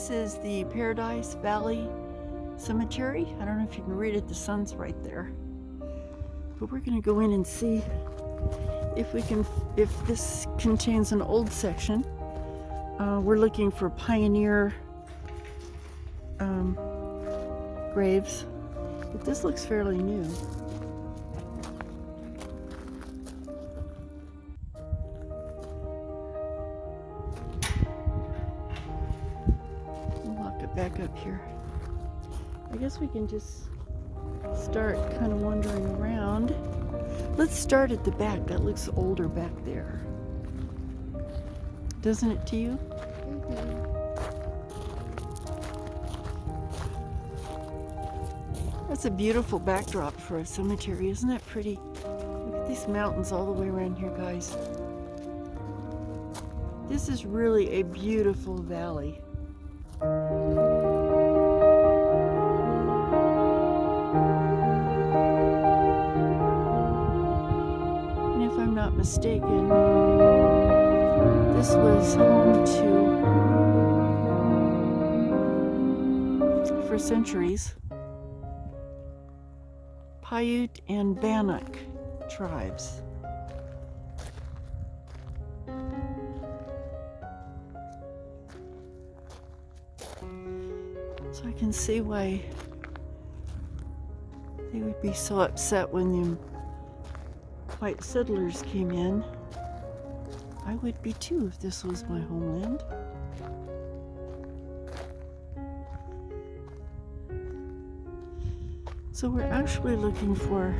This is the Paradise Valley Cemetery. I don't know if you can read it, the sun's right there. But we're gonna go in and see if this contains an old section. We're looking for pioneer graves, but this looks fairly new. We'll lock it back up here. I guess we can just start kind of wandering around. Let's start at the back. That looks older back there. Doesn't it to you? Mm-hmm. That's a beautiful backdrop for a cemetery. Isn't that pretty? Look at these mountains all the way around here, guys. This is really a beautiful valley. And if I'm not mistaken, this was home to, for centuries, Paiute and Bannock tribes. So I can see why they would be so upset when the white settlers came in. I would be too if this was my homeland. So we're actually looking for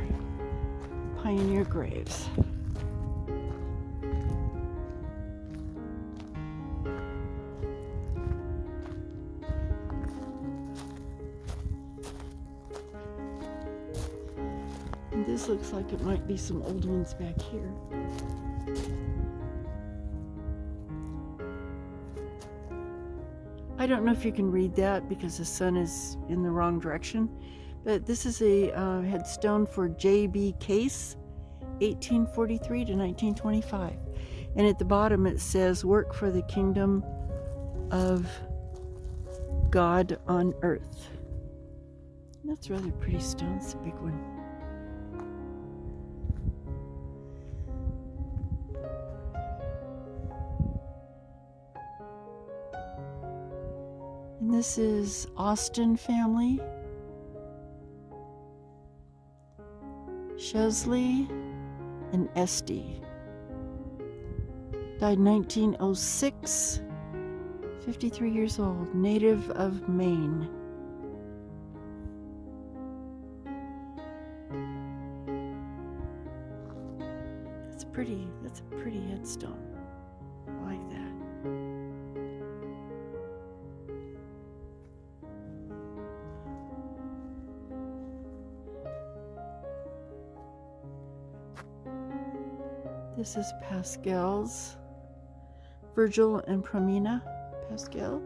pioneer graves. And this looks like it might be some old ones back here. I don't know if you can read that because the sun is in the wrong direction. But this is a headstone for J.B. Case, 1843 to 1925. And at the bottom it says, "Work for the kingdom of God on earth." And that's a rather pretty stone. It's a big one. And this is Austin family. Chesley and Esty. Died 1906, 53 years old, native of Maine. That's a pretty headstone. I like that. This is Pascal's, Virgil and Promina Pascal,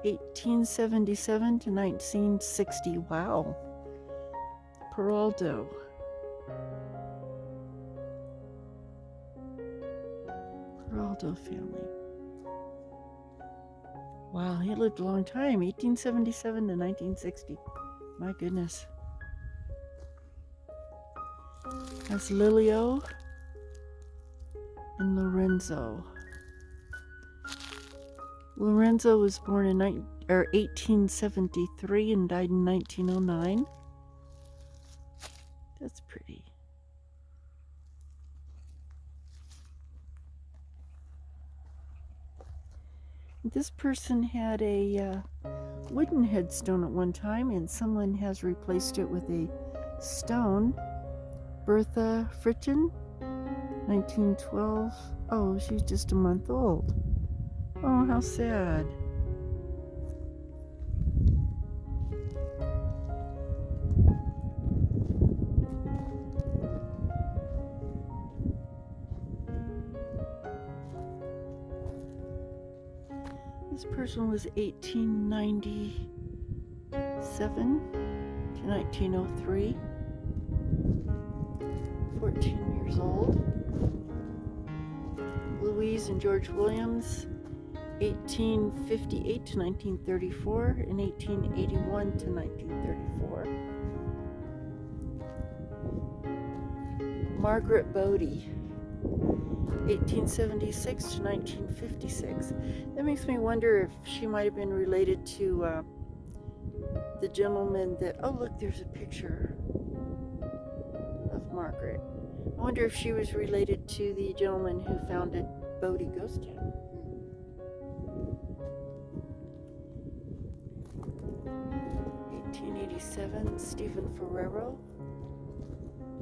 1877 to 1960. Wow. Peraldo. Peraldo family. Wow, he lived a long time, 1877 to 1960. My goodness. That's Lilio and Lorenzo. Lorenzo was born in 1873 and died in 1909. That's pretty. This person had a wooden headstone at one time, and someone has replaced it with a stone. Bertha Fritton, 1912. Oh, she's just a month old. Oh, how sad. This person was 1897 to 1903. 14 years old. Louise and George Williams, 1858 to 1934, and 1881 to 1934. Margaret Bodie, 1876 to 1956. That makes me wonder if she might have been related to the gentleman that, oh look, there's a picture of Margaret. I wonder if she was related to the gentleman who founded Bodie Ghost Town. 1887, Stephen Ferrero.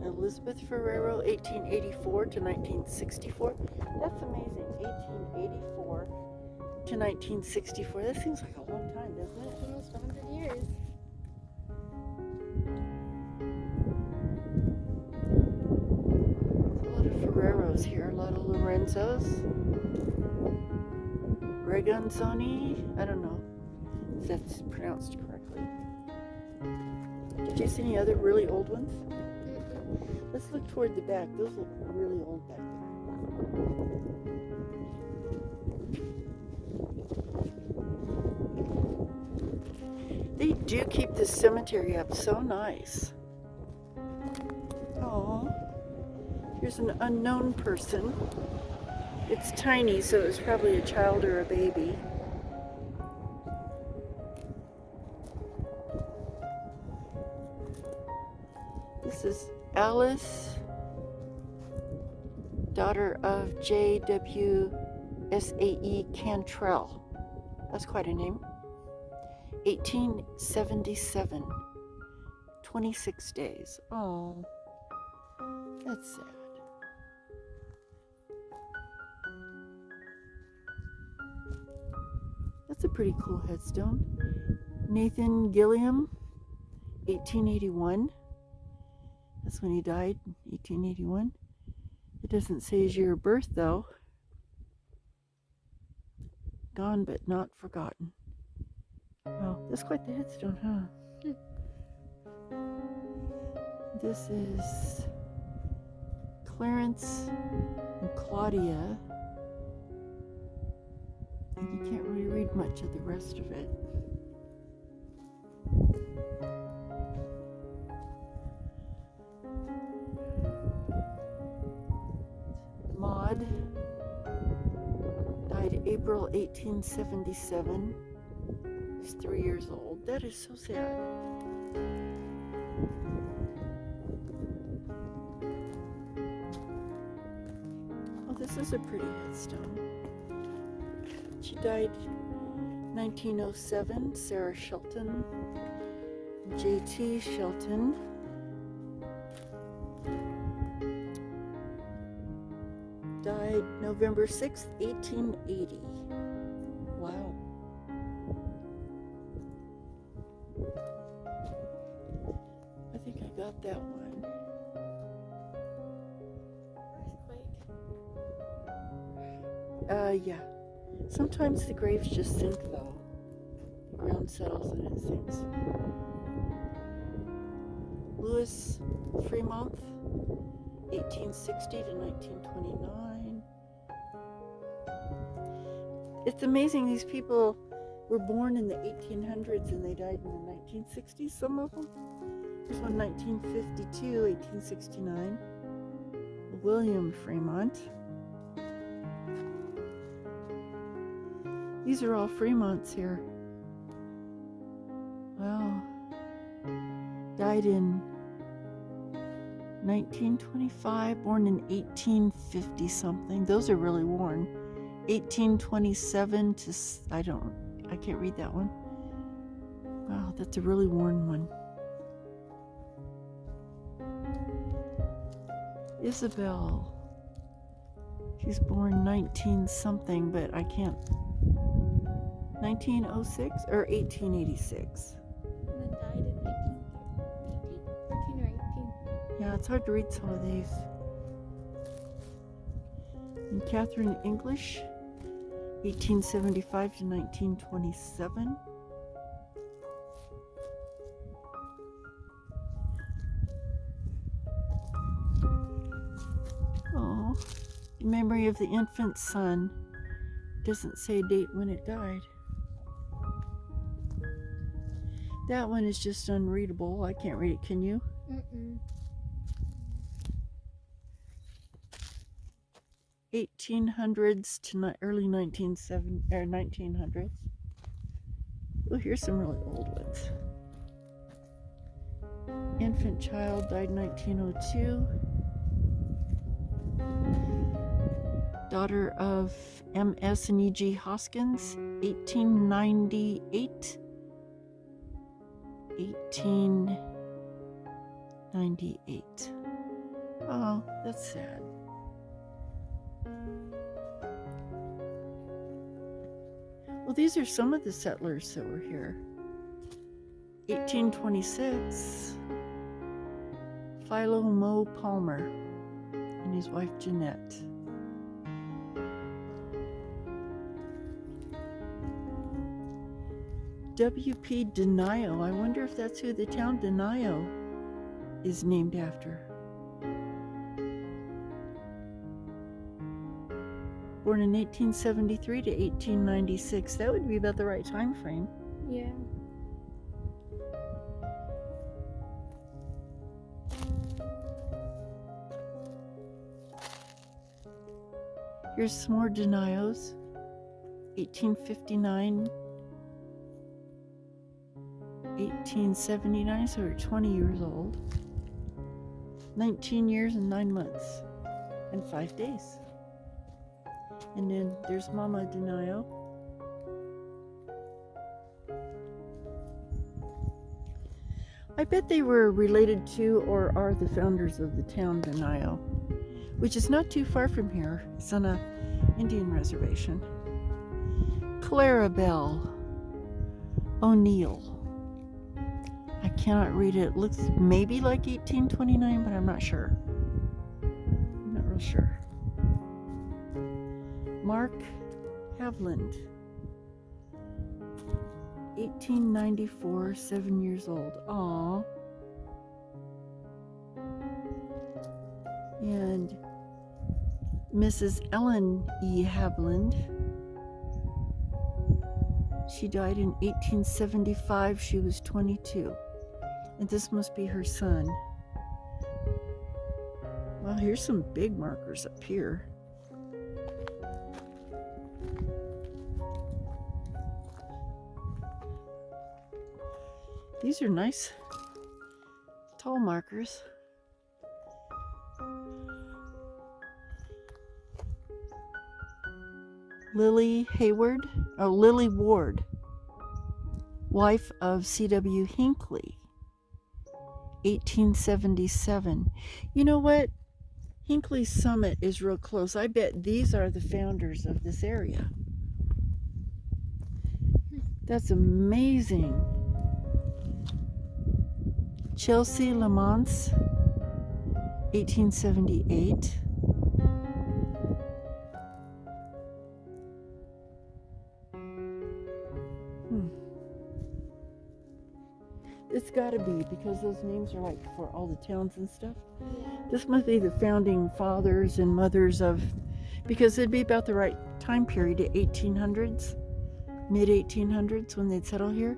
Elizabeth Ferrero, 1884 to 1964. That's amazing. 1884 to 1964. That seems like a long time, doesn't it? Almost 100 years. A lot of Ferreros here, a lot of Lorenzos. Reganzoni, I don't know if that's pronounced correctly. Did you see any other really old ones? Let's look toward the back. Those look really old back there. They do keep this cemetery up so nice. Oh, here's an unknown person. It's tiny, so it was probably a child or a baby. This is Alice, daughter of J.W.S.A.E. Cantrell. That's quite a name. 1877. 26 days. Oh, that's sad. That's a pretty cool headstone. Nathan Gilliam, 1881. That's when he died, 1881. It doesn't say his year of birth, though. Gone but not forgotten. Wow, that's quite the headstone, huh? This is Clarence and Claudia. And you can't really read much of the rest of it. Maud died April 1877. He's 3 years old. That is so sad. Oh, this is a pretty headstone. She died 1907. Sarah Shelton, J.T. Shelton. Died November 6th, 1880. Wow. I think I got that one. Earthquake. Yeah. Sometimes the graves just sink, though. The ground settles and it sinks. Louis Fremont, 1860 to 1929. It's amazing, these people were born in the 1800s and they died in the 1960s, some of them. Here's one 1952, 1869. William Fremont. These are all Fremonts here. Wow. Died in 1925, born in 1850 something. Those are really worn. 1827 to, I can't read that one. Wow, that's a really worn one. Isabel. She's born 19 something, but I can't. 1906 or 1886? And then died in 1913 or 18. Yeah, it's hard to read some of these. And Catherine English, 1875 to 1927. Oh, in memory of the infant son, doesn't say a date when it died. That one is just unreadable. I can't read it. Can you? Mm-mm. 1800s to early 1900s. Oh, here's some really old ones. Infant child died 1902. Daughter of M.S. and E.G. Hoskins, 1898. 1898. Oh, that's sad. Well, these are some of the settlers that were here. 1826. Philo Mo Palmer and his wife Jeanette. W.P. Denio. I wonder if that's who the town Denio is named after. Born in 1873 to 1896. That would be about the right time frame. Yeah. Here's some more Denios. 1859, 1879, so we're 20 years old. 19 years and 9 months and 5 days. And then there's Mama Denio. I bet they were related to or are the founders of the town Denio, which is not too far from here. It's on a Indian reservation. Clarabelle O'Neill. I cannot read it. It looks maybe like 1829, but I'm not sure. I'm not real sure. Mark Haveland, 1894, 7 years old. Aww. And Mrs. Ellen E. Haveland. She died in 1875. She was 22. And this must be her son. Well, here's some big markers up here. These are nice, tall markers. Lily Ward, wife of C.W. Hinckley, 1877. You know what? Hinckley's Summit is real close. I bet these are the founders of this area. That's amazing. Chelsea Lamont, 1878. It's gotta be, because those names are like for all the towns and stuff. This must be the founding fathers and mothers of, because it'd be about the right time period, the 1800s, mid 1800s when they'd settle here.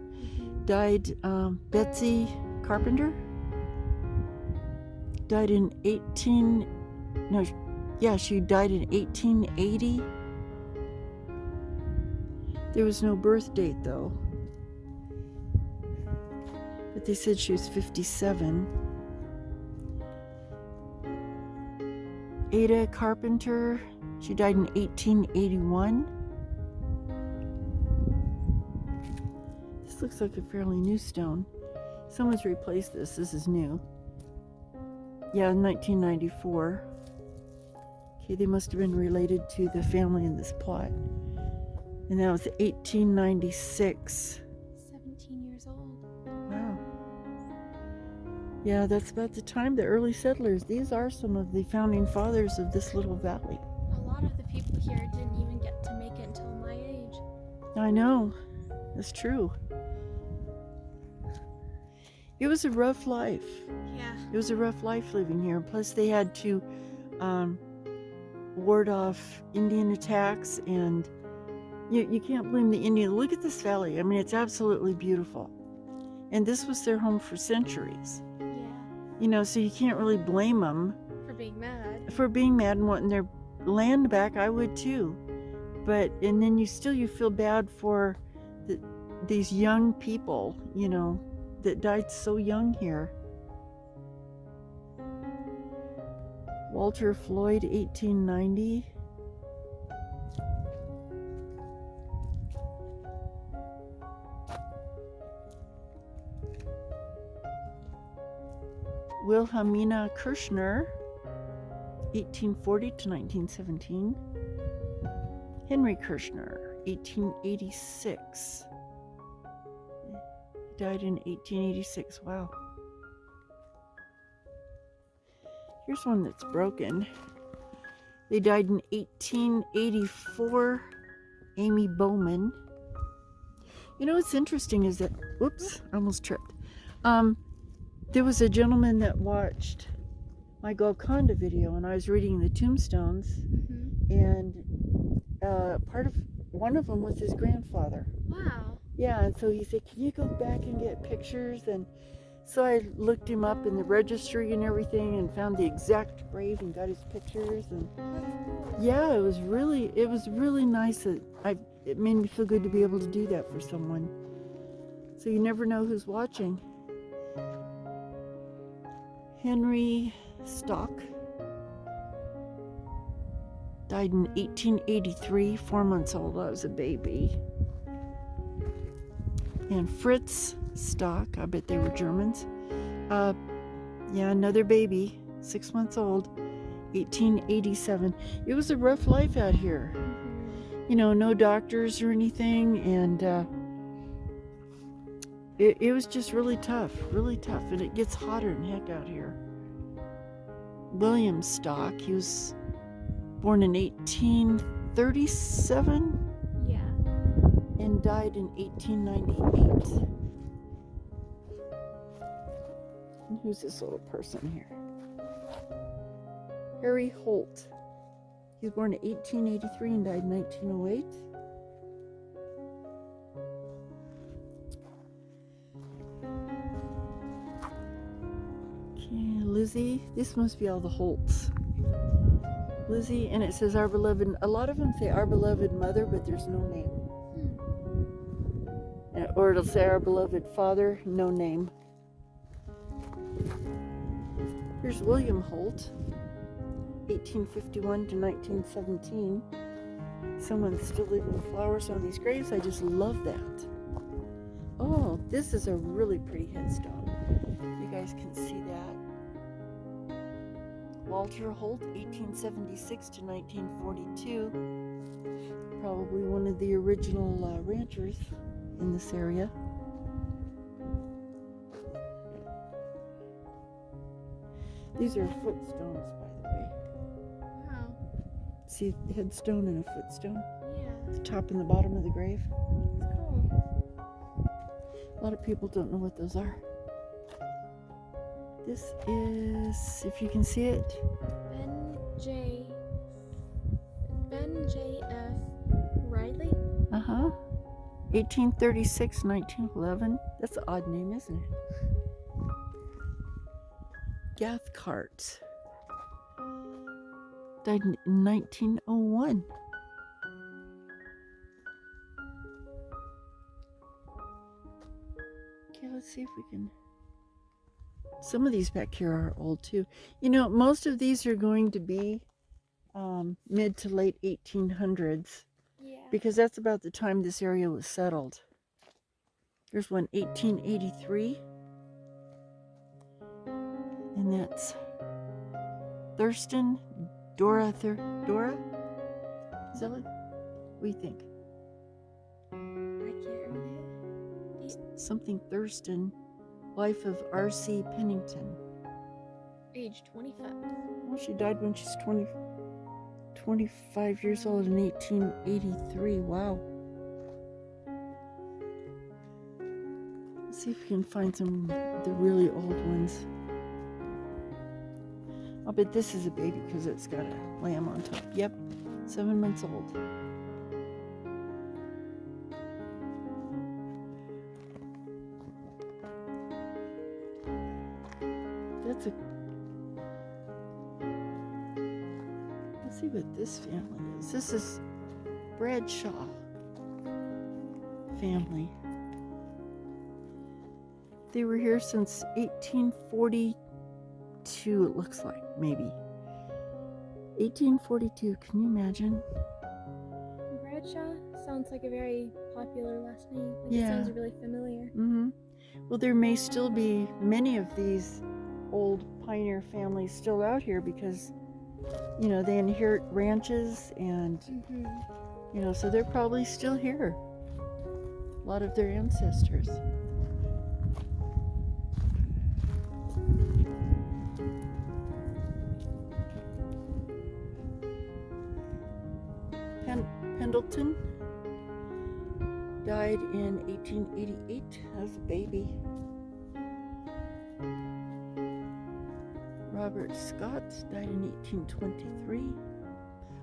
Died Betsy Carpenter. Died in she died in 1880. There was no birth date though. But they said she was 57. Ada Carpenter, she died in 1881. This looks like a fairly new stone. Someone's replaced this. This is new. Yeah, 1994. Okay, they must have been related to the family in this plot. And that was 1896. 17 years old. Wow. Yeah, that's about the time the early settlers. These are some of the founding fathers of this little valley. A lot of the people here didn't even get to make it until my age. I know. That's true. It was a rough life. Yeah. It was a rough life living here. Plus, they had to ward off Indian attacks and You can't blame the Indian. Look at this valley. I mean, it's absolutely beautiful. And this was their home for centuries. Yeah. So you can't really blame them For being mad. and wanting their land back. I would too. And then you feel bad for these young people, that died so young here. Walter Floyd, 1890. Wilhelmina Kirschner, 1840 to 1917. Henry Kirschner, 1886. He died in 1886. Wow. Here's one that's broken. They died in 1884. Amy Bowman. What's interesting is that, whoops, I almost tripped. There was a gentleman that watched my Golconda video, and I was reading the tombstones, and one of them was his grandfather. Wow. Yeah, and so he said, can you go back and get pictures? And so I looked him up in the registry and everything and found the exact grave and got his pictures. And yeah, it was really nice. It made me feel good to be able to do that for someone. So you never know who's watching. Henry Stock died in 1883, 4 months old. I was a baby. And Fritz Stock, I bet they were Germans. Yeah, another baby, 6 months old, 1887. It was a rough life out here. No doctors or anything, and it was just really tough, and it gets hotter than heck out here. William Stock, he was born in 1837. Yeah. And died in 1898. And who's this little person here? Harry Holt. He was born in 1883 and died in 1908. Okay, Lizzie. This must be all the Holts. Lizzie, and it says our beloved. A lot of them say our beloved mother, but there's no name. Or it'll say our beloved father, no name. Here's William Holt, 1851 to 1917. Someone's still leaving flowers on these graves. I just love that. Oh, this is a really pretty headstone. You guys can see that. Walter Holt, 1876 to 1942. Probably one of the original ranchers in this area. These are footstones, by the way. Wow. See the headstone and a footstone? Yeah. The top and the bottom of the grave. It's cool. A lot of people don't know what those are. This is, if you can see it, Ben J.F. Riley? 1836, 1911. That's an odd name, isn't it? Cathcart. Died in 1901. Okay, let's see if we can. Some of these back here are old too. Most of these are going to be mid to late 1800s. Yeah. Because that's about the time this area was settled. There's one 1883. And that's Thurston, Dora? Is that what we think? I can't read it. Something Thurston, wife of R.C. Pennington. Age 25. Well, she died when she's 25 years old in 1883. Wow. Let's see if we can find some of the really old ones. I'll bet this is a baby because it's got a lamb on top. Yep, 7 months old. Let's see what this family is. This is Bradshaw family. They were here since 1842, it looks like, maybe. 1842, can you imagine? Bradshaw sounds like a very popular last name. Like Yeah. It sounds really familiar. Mm-hmm. Well, there may still be many of these old pioneer families still out here because, you know, they inherit ranches and, you know, so they're probably still here. A lot of their ancestors. Pendleton died in 1888 as a baby. Robert Scott died in 1823.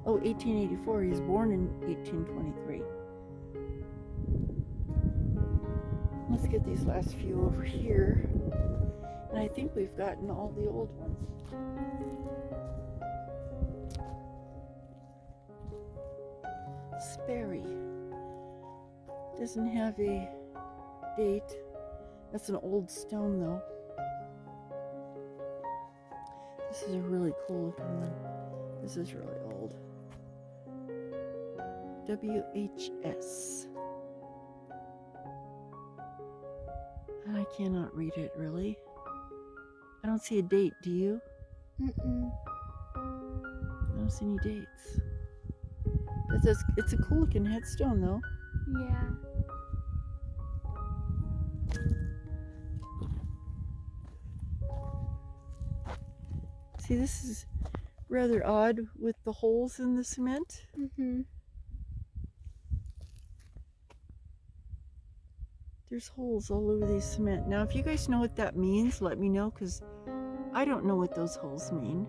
Oh, 1884. He was born in 1823. Let's get these last few over here. And I think we've gotten all the old ones. Sperry. Doesn't have a date. That's an old stone though. This is a really cool looking one. This is really old. WHS. I cannot read it really. I don't see a date, do you? I don't see any dates. It's a cool looking headstone though. Yeah. See, this is rather odd with the holes in the cement. There's holes all over the cement. Now, if you guys know what that means, let me know, because I don't know what those holes mean.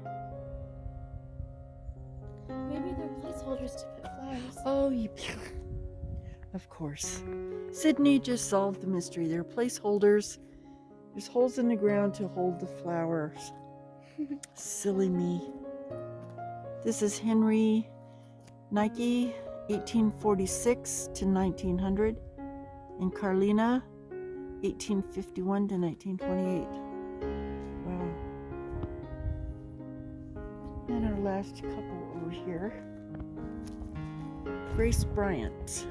Maybe they're placeholders to put flowers. Oh, of course. Sydney just solved the mystery. They're placeholders. There's holes in the ground to hold the flowers. Silly me. This is Henry Nike, 1846 to 1900. And Carlina, 1851 to 1928. Wow. And our last couple over here. Grace Bryant.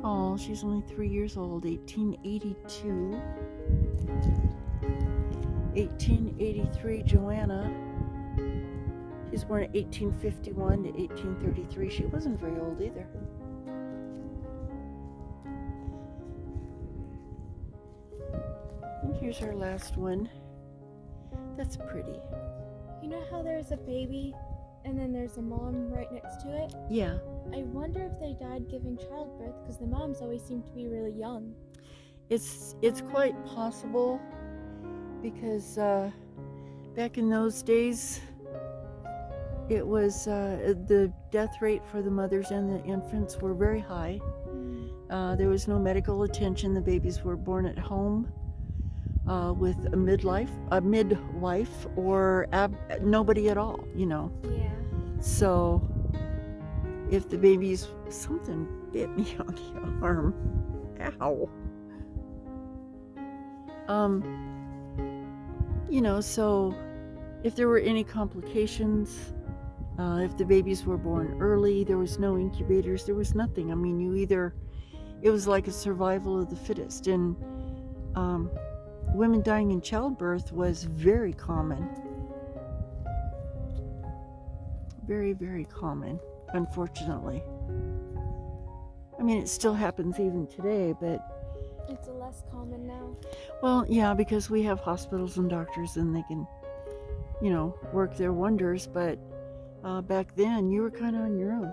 Oh, she's only 3 years old, 1882. 1883, Joanna. She's born in 1851 to 1833. She wasn't very old either. And here's our last one. That's pretty. You know how there's a baby and then there's a mom right next to it? Yeah. I wonder if they died giving childbirth because the moms always seem to be really young. It's quite possible because back in those days it was the death rate for the mothers and the infants were very high. There was no medical attention. The babies were born at home with a midwife or nobody at all, you know. Yeah. So if the babies, something bit me on the arm. Ow. You know, so if there were any complications, if the babies were born early, there was no incubators, there was nothing. I mean, it was like a survival of the fittest. And women dying in childbirth was very common. Very, very common, unfortunately. I mean, it still happens even today, but it's less common now. Well, yeah, because we have hospitals and doctors and they can, you know, work their wonders, but back then you were kind of on your own.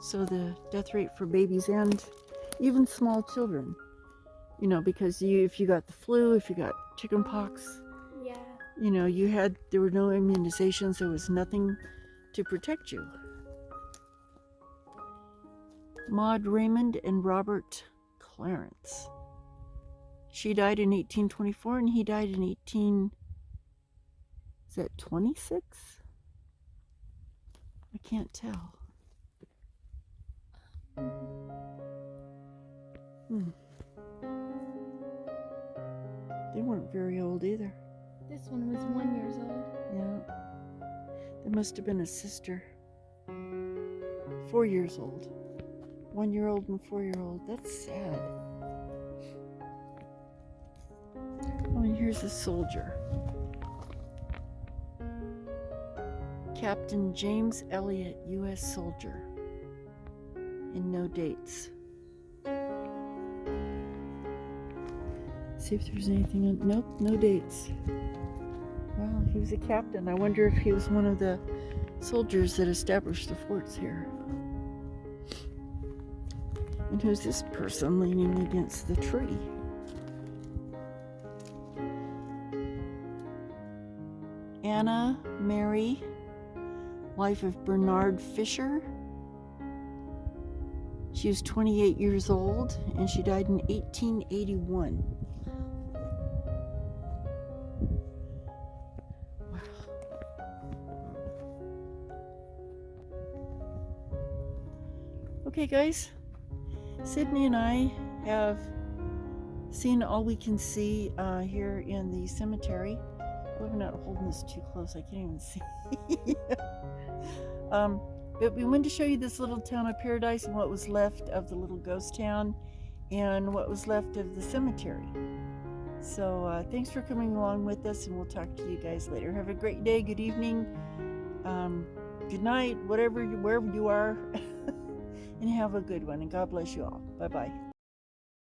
So the death rate for babies and even small children, you know, because if you got the flu, if you got chicken pox, yeah, you know, there were no immunizations, there was nothing to protect you. Maud Raymond and Robert Clarence. She died in 1824 and he died in 26? I can't tell. They weren't very old either. This one was 1 year old. Yeah. There must have been a sister. 4 years old. 1 year old and 4 year old. That's sad. Oh, and here's a soldier. Captain James Elliott, U.S. soldier. And no dates. See if there's anything on. Nope, no dates. Well, he was a captain. I wonder if he was one of the soldiers that established the forts here. And who's this person leaning against the tree? Anna Mary, wife of Bernard Fisher. She was 28 years old and she died in 1881. Wow. Okay, guys. Sydney and I have seen all we can see here in the cemetery. Hope I'm not holding this too close. I can't even see. But we wanted to show you this little town of Paradise and what was left of the little ghost town and what was left of the cemetery. So thanks for coming along with us, and we'll talk to you guys later. Have a great day, good evening, good night, wherever you are, and have a good one. And God bless you all. Bye-bye.